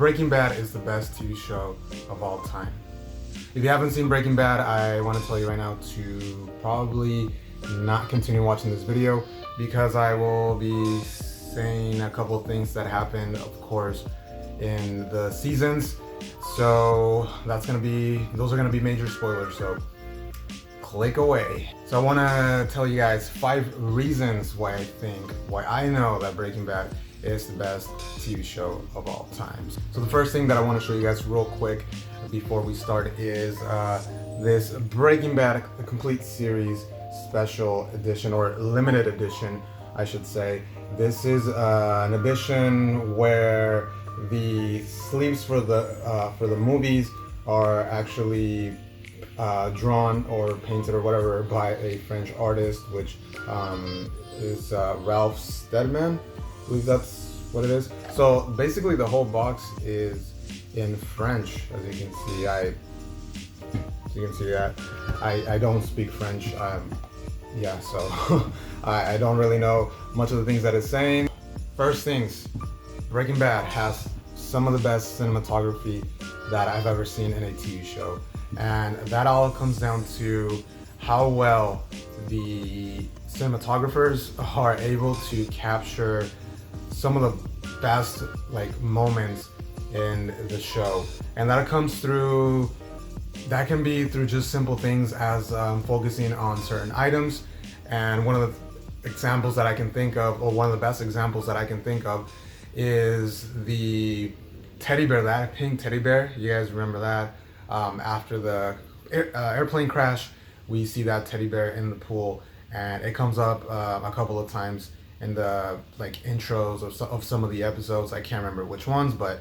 Breaking Bad is the best TV show of all time. If you haven't seen Breaking Bad, I want to tell you right now to probably not continue watching this video because I will be saying a couple of things that happened, of course, in the seasons. So those are gonna be major spoilers, so click away. So I want to tell you guys 5 reasons why I know that Breaking Bad is the best TV show of all time. So the first thing that I want to show you guys real quick before we start is this Breaking Bad complete series special edition, or limited edition I should say. This is an edition where the sleeves for the movies are actually drawn or painted or whatever by a French artist, which is Ralph Steadman. I believe that's what it is. So basically the whole box is in French, as you can see. I don't speak French. So I don't really know much of the things that it's saying. First things, Breaking Bad has some of the best cinematography that I've ever seen in a TV show. And that all comes down to how well the cinematographers are able to capture some of the best moments in the show. And that can be through just simple things as focusing on certain items. And one of the examples that I can think of, or one of the best examples that I can think of, is the teddy bear, that pink teddy bear. You guys remember that? After the airplane crash, we see that teddy bear in the pool, and it comes up a couple of times in the intros of some of the episodes. I can't remember which ones, but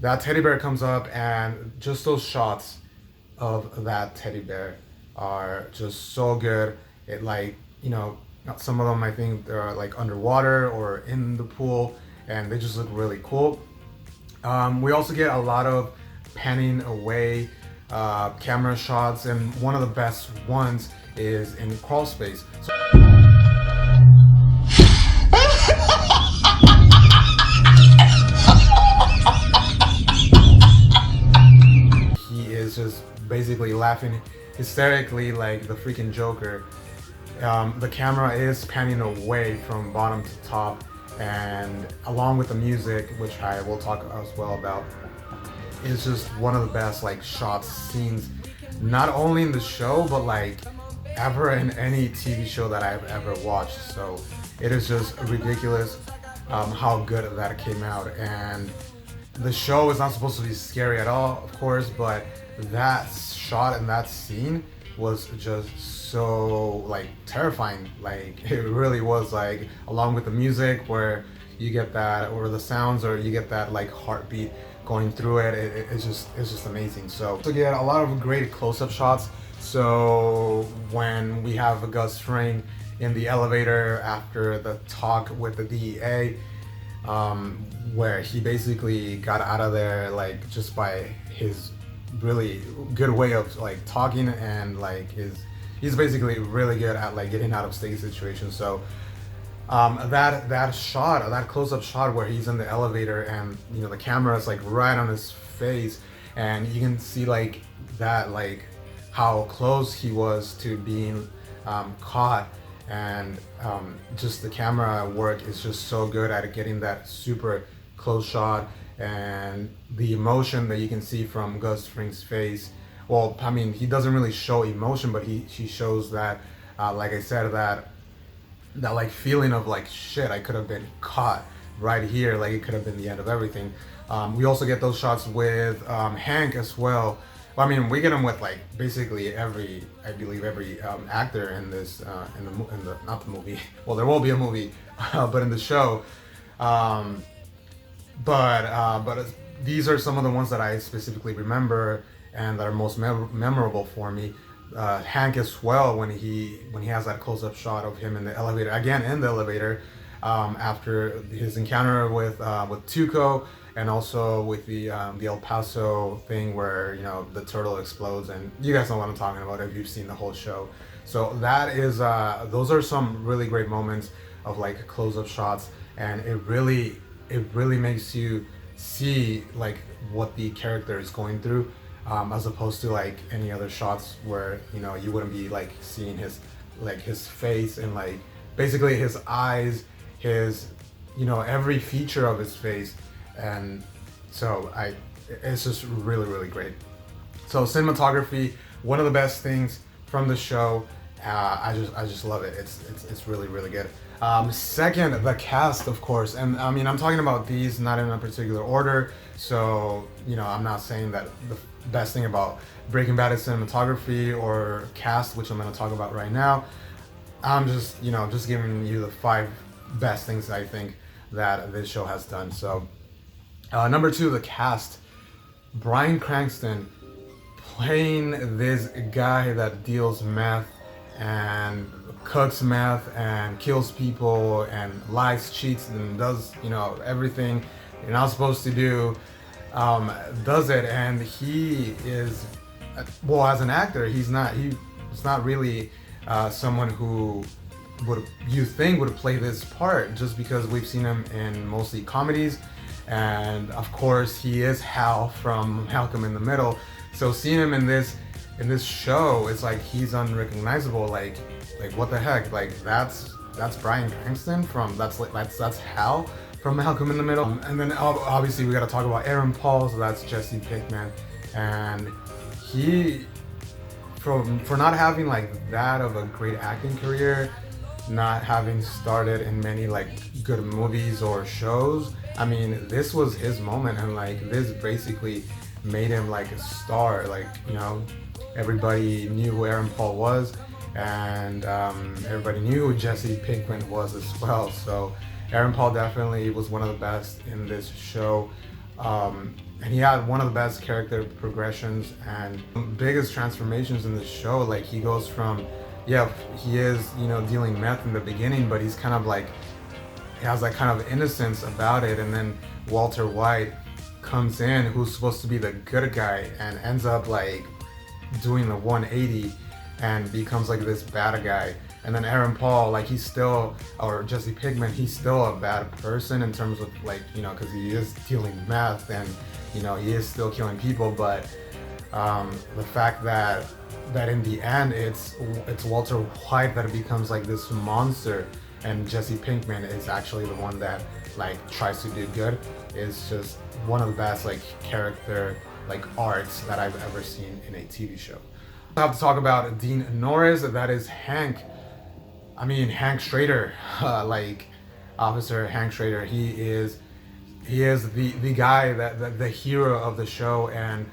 that teddy bear comes up, and just those shots of that teddy bear are just so good. It some of them I think they're underwater or in the pool, and they just look really cool. We also get a lot of panning away camera shots, and one of the best ones is in crawl space. So he is just basically laughing hysterically like the freaking Joker. The camera is panning away from bottom to top, and along with the music, which I will talk as well about, is just one of the best shots, scenes, not only in the show but ever in any TV show that I've ever watched. So it is just ridiculous how good that came out. And the show is not supposed to be scary at all, of course, but that shot and that scene was just so terrifying. It really was, along with the music where you get that, or the sounds, or you get that heartbeat going through it. It's just amazing. So get a lot of great close-up shots. So when we have Gus Fring in the elevator after the talk with the DEA, where he basically got out of there just by his really good way of talking, and he's basically really good at getting out of sticky situations. So that shot, that close-up shot where he's in the elevator and the camera is right on his face, and you can see that how close he was to being caught, and just the camera work is just so good at getting that super close shot, and the emotion that you can see from Gus Fring's face. Well, I mean, he doesn't really show emotion, but he shows that, like I said, that feeling of shit, I could have been caught right here. It could have been the end of everything. We also get those shots with Hank as well. Well, I mean, we get them with basically every actor in this in the not the movie. Well, there will be a movie, but in the show. But these are some of the ones that I specifically remember and that are most memorable for me. Hank as well, when he has that close-up shot of him in the elevator, again in the elevator, after his encounter with Tuco, and also with the El Paso thing where the turtle explodes, and you guys know what I'm talking about if you've seen the whole show. So that is those are some really great moments of close-up shots, and it really makes you see like what the character is going through, as opposed to like any other shots where, you know, you wouldn't be like seeing his face and like basically his eyes, his, you know, every feature of his face. And so it's just really, really great. So cinematography, one of the best things from the show. I just love it. It's really, really good. Second, the cast, of course, and I mean, I'm talking about these not in a particular order. So, you know, I'm not saying that the best thing about Breaking Bad is cinematography or cast, which I'm going to talk about right now. I'm just, you know, just giving you the 5 best things I think that this show has done. So, number 2, the cast. Bryan Cranston playing this guy that deals meth and cooks meth and kills people and lies, cheats, and does, you know, everything you're not supposed to do, does it. And he is, well, as an actor, he's not really someone who you think would play this part, just because we've seen him in mostly comedies. And of course he is Hal from Malcolm in the Middle. So seeing him in this show, it's like he's unrecognizable. Like what the heck? Like that's Bryan Cranston from that's Hal from Malcolm in the Middle. And then obviously we got to talk about Aaron Paul. So that's Jesse Pinkman, and he for not having like that of a great acting career, not having started in many like good movies or shows. I mean, this was his moment, and like this basically made him like a star. Like, you know, everybody knew who Aaron Paul was, and everybody knew who Jesse Pinkman was as well. So Aaron Paul definitely was one of the best in this show, and he had one of the best character progressions and biggest transformations in the show. Like he goes from, yeah, he is, you know, dealing meth in the beginning, but he's kind of like, he has that kind of innocence about it. And then Walter White comes in, who's supposed to be the good guy, and ends up like doing the 180 and becomes like this bad guy. And then Aaron Paul, like he's still, or Jesse Pinkman, he's still a bad person in terms of like, you know, because he is dealing meth and, you know, he is still killing people. But the fact that in the end it's Walter White that becomes like this monster, and Jesse Pinkman is actually the one that like tries to do good, is just one of the best like character like arcs that I've ever seen in a TV show. I have to talk about Dean Norris. That is Hank Schrader, like Officer Hank Schrader. He is the guy that the hero of the show. And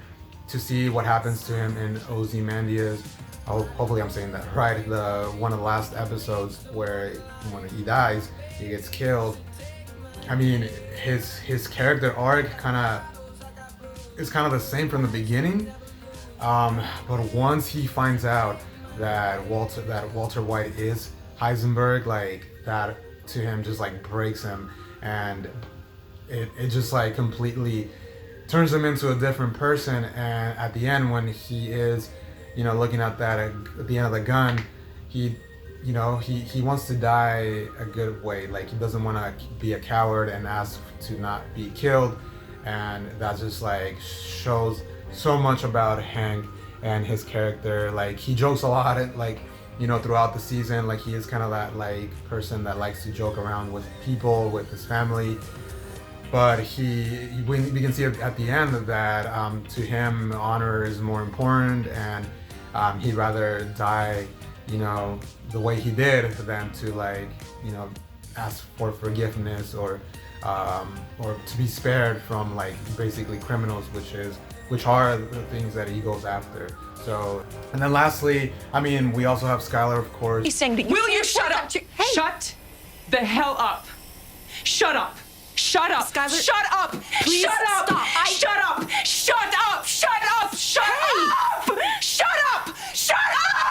to see what happens to him in Ozymandias, hopefully I'm saying that right, one of the last episodes where when he dies, he gets killed. I mean, his character arc is kind of the same from the beginning, but once he finds out that Walter White is Heisenberg, like that to him just like breaks him, and it just like completely turns him into a different person. And at the end, when he is, you know, looking at that at the end of the gun, he wants to die a good way. Like he doesn't want to be a coward and ask to not be killed. And that just like shows so much about Hank and his character. Like he jokes a lot, and like, you know, throughout the season, like he is kind of that like person that likes to joke around with people, with his family. But we can see at the end that to him honor is more important, and he'd rather die, you know, the way he did than to like, you know, ask for forgiveness or to be spared from like basically criminals, which are the things that he goes after. So, and then lastly, I mean, we also have Skylar, of course. He's saying that will you shut up? Hey. Shut the hell up! Shut up! Shut up! Skylar, shut up! Please shut up! stop! Shut up! Shut up! Shut up! Shut up! Shut up! Shut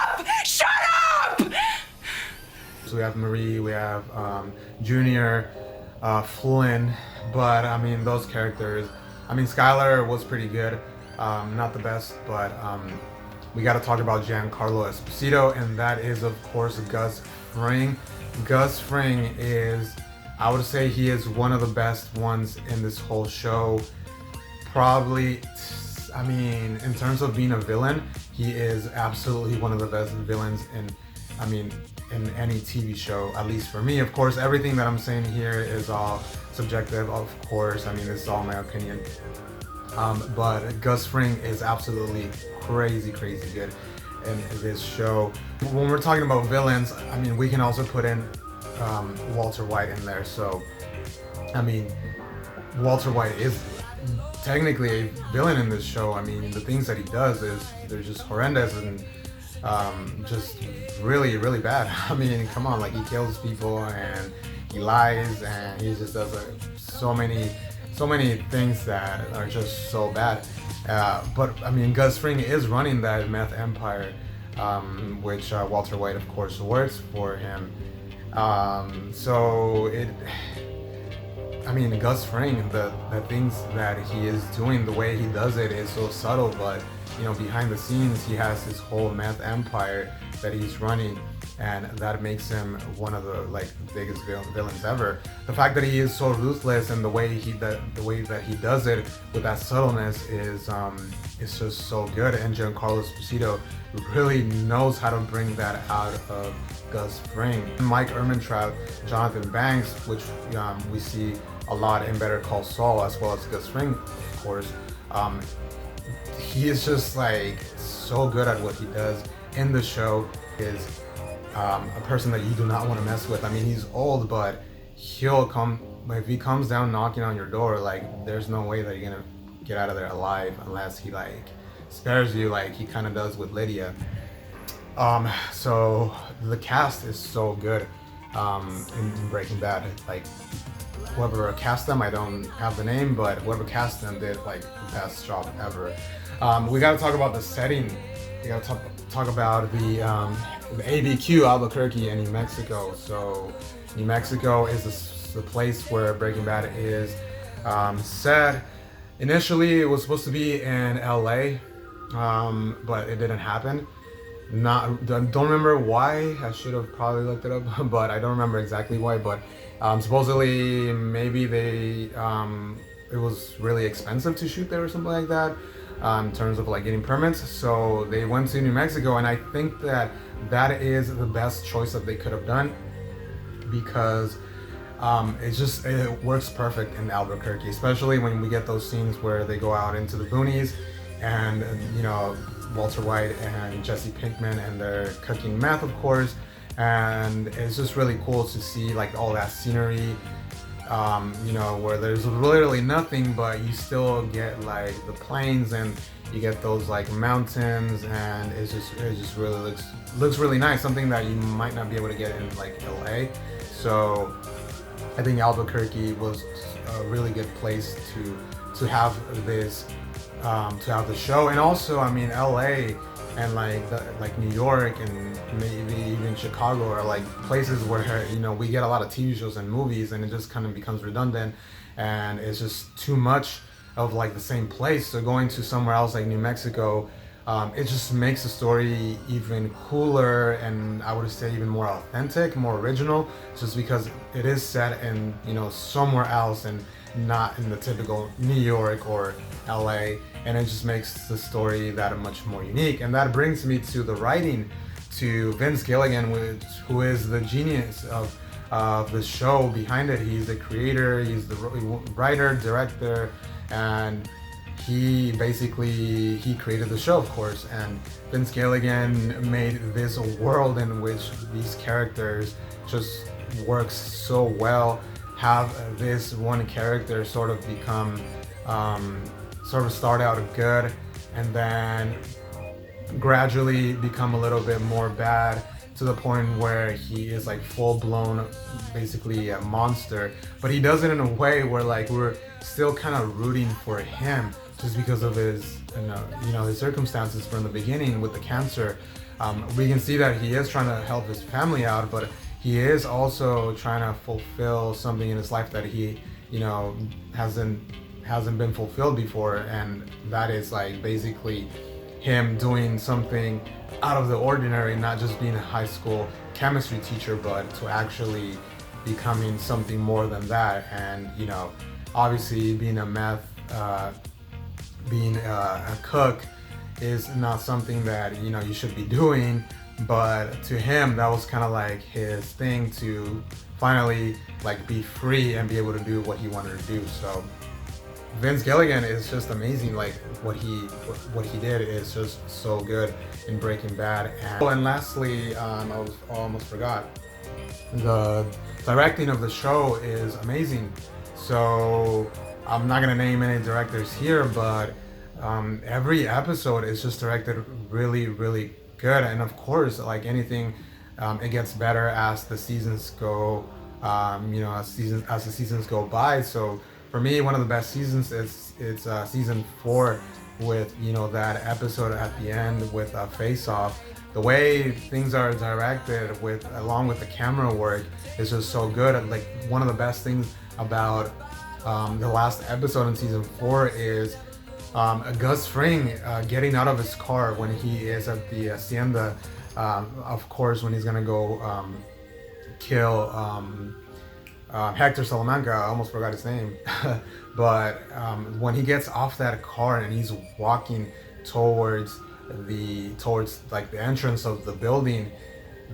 up! Shut up! So we have Marie, we have Junior, Flynn, but I mean those characters. I mean Skylar was pretty good, not the best, but we got to talk about Giancarlo Esposito, and that is of course Gus Fring. Gus Fring is I would say he is one of the best ones in this whole show. Probably, I mean, in terms of being a villain, he is absolutely one of the best villains in any TV show, at least for me. Of course, everything that I'm saying here is all subjective, of course. I mean, this is all my opinion. But Gus Fring is absolutely crazy good in this show. When we're talking about villains, I mean, we can also put in Walter White in there. So, I mean, Walter White is technically a villain in this show. I mean, the things that he does they're just horrendous and just really bad. I mean, come on, like he kills people and he lies and he just does so many things that are just so bad. But I mean, Gus Fring is running that meth empire, which Walter White, of course, works for him. I mean, Gus Fring, the things that he is doing, the way he does it is so subtle, but you know, behind the scenes, he has this whole meth empire that he's running, and that makes him one of the biggest villains ever. The fact that he is so ruthless and the way that he does it with that subtleness is just so good. And Giancarlo Esposito really knows how to bring that out of Gus Fring. Mike Ehrmantraut, Jonathan Banks, which we see a lot in Better Call Saul, as well as Gus Fring, of course. He is just like so good at what he does in the show. Is a person that you do not want to mess with. I mean, he's old, but he'll come, if he comes down knocking on your door, like there's no way that you're gonna get out of there alive unless he like spares you, like he kind of does with Lydia. So the cast is so good in Breaking Bad. Like whoever cast them, I don't have the name, but whoever cast them did like the best job ever. We got to talk about the setting. We got to talk about the ABQ, Albuquerque, and New Mexico. So New Mexico is the place where Breaking Bad is set. Initially, it was supposed to be in LA, but it didn't happen. Don't remember why. I should have probably looked it up, but I don't remember exactly why. But supposedly, maybe it was really expensive to shoot there or something like that. In terms of like getting permits, so they went to New Mexico, and I think that is the best choice that they could have done, because it works perfect in Albuquerque, especially when we get those scenes where they go out into the boonies, and you know, Walter White and Jesse Pinkman, and they're cooking meth, of course, and it's just really cool to see like all that scenery. You know, where there's literally nothing, but you still get like the plains and you get those like mountains, and it just really looks really nice. Something that you might not be able to get in like LA. So I think Albuquerque was a really good place to have this to have the show. And also, I mean, LA and like New York and maybe even Chicago are like places where, you know, we get a lot of TV shows and movies, and it just kind of becomes redundant, and it's just too much of like the same place. So going to somewhere else like New Mexico, it just makes the story even cooler, and I would say even more authentic, more original, just because it is set in, you know, somewhere else and not in the typical New York or LA, and it just makes the story that much more unique. And that brings me to the writing, to Vince Gilligan, who is the genius of the show behind it. He's the creator, he's the writer, director, and he created the show, of course. And Vince Gilligan made this world in which these characters just work so well. Have this one character sort of become start out good, and then gradually become a little bit more bad, to the point where he is like full-blown basically a monster. But he does it in a way where like we're still kind of rooting for him, just because of his his circumstances from the beginning with the cancer. We can see that he is trying to help his family out, but he is also trying to fulfill something in his life that he, you know, hasn't been fulfilled before, and that is like basically him doing something out of the ordinary, not just being a high school chemistry teacher, but to actually becoming something more than that. And you know, obviously being a cook is not something that, you know, you should be doing, but to him that was kind of like his thing to finally like be free and be able to do what he wanted to do. So Vince Gilligan is just amazing. Like what he did is just so good in Breaking Bad. And lastly, I almost forgot, the directing of the show is amazing. So I'm not gonna name any directors here, but every episode is just directed really, really good. And of course, like anything, it gets better as the seasons go. You know, as the seasons go by. So for me, one of the best seasons is season 4, with, you know, that episode at the end with Face Off. The way things are directed along with the camera work is just so good. And like one of the best things about the last episode in season 4 is Gus Fring getting out of his car when he is at the hacienda. Of course, when he's gonna go kill Hector Salamanca. I almost forgot his name. But when he gets off that car and he's walking towards like the entrance of the building,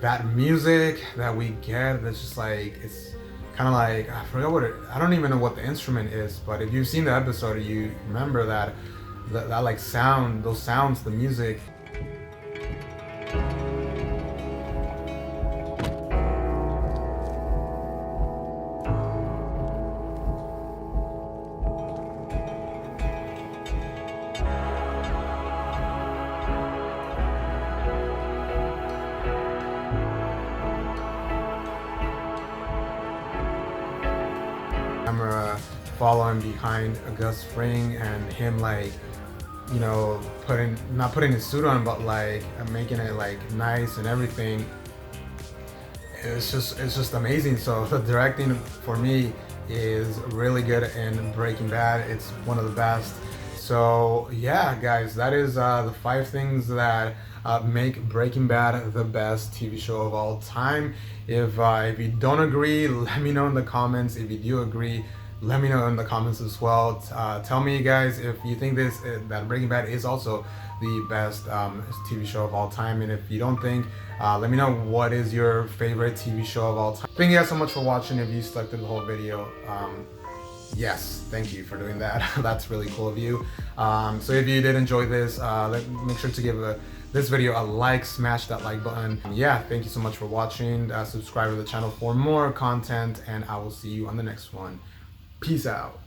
that music that we get, that's just like, it's kind of like, I don't even know what the instrument is, but if you've seen the episode, you remember that like sound, those sounds, the music. Camera following behind Gus Fring and him, like, you know, not putting his suit on, but like making it like nice and everything. It's just amazing. So the directing for me is really good in Breaking Bad. It's one of the best. So yeah, guys, that is the 5 things that make Breaking Bad the best TV show of all time. If you don't agree, let me know in the comments. If you do agree, let me know in the comments as well. Tell me, guys, if you think that Breaking Bad is also the best TV show of all time. And if you don't think, let me know what is your favorite TV show of all time. Thank you guys so much for watching. If you stuck through the whole video, yes, thank you for doing that. That's really cool of you. So if you did enjoy this, make sure to give this video a like, smash that like button. Yeah, thank you so much for watching. Subscribe to the channel for more content, and I will see you on the next one. Peace out.